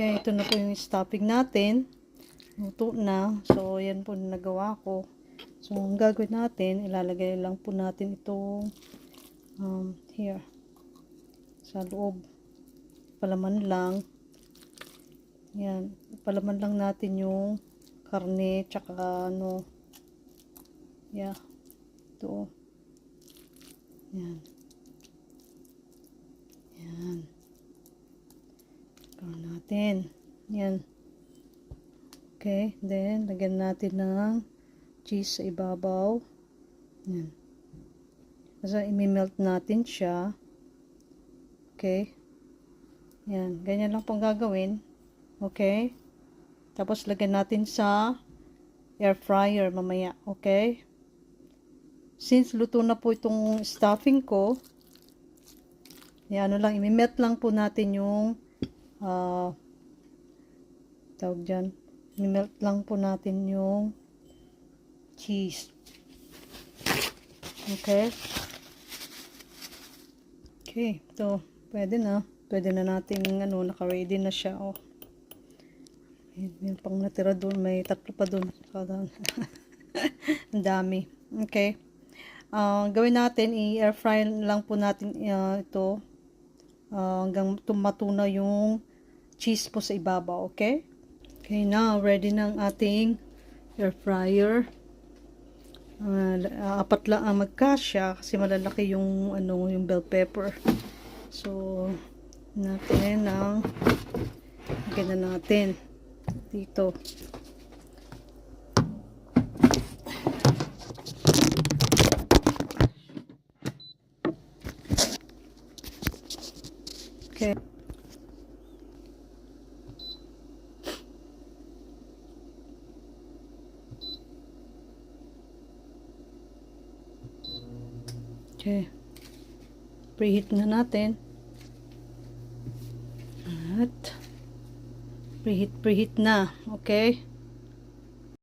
Okay, ito na po yung stuffing natin. Luto na. So, yan po nagawa ko. So, ang gagawin natin, ilalagay lang po natin itong here. Sa loob. Palaman lang. Yan. Palaman lang natin yung karne, tsaka ano. Yeah. Ito. Yan. Yan. Gawin natin. Yan. Okay. Then, lagyan natin ng cheese sa ibabaw. Yan. Kasi imi-melt natin siya. Okay. Yan. Ganyan lang pong gagawin. Okay. Tapos, lagyan natin sa air fryer mamaya. Okay. Since luto na po itong stuffing ko, yan, ano lang, imi-melt lang po natin yung tawag dyan. Imi-melt lang po natin yung cheese. Okay. Okay. Ito. Pwede na. Pwede na natin, ano, naka-ready na siya. Oh. May pang natira doon. May tatlo pa doon. Ang dami. Okay. Gawin natin, i-air fry lang po natin ito. Hanggang tumatunaw yung cheese po sa ibabaw. Okay? Okay, now, ready na ang ating air fryer. Apat lang ang magkasya kasi malalaki yung ano, yung bell pepper. So natin ang lagyan na natin dito. Okay. Okay. Preheat na natin. At preheat na. Okay.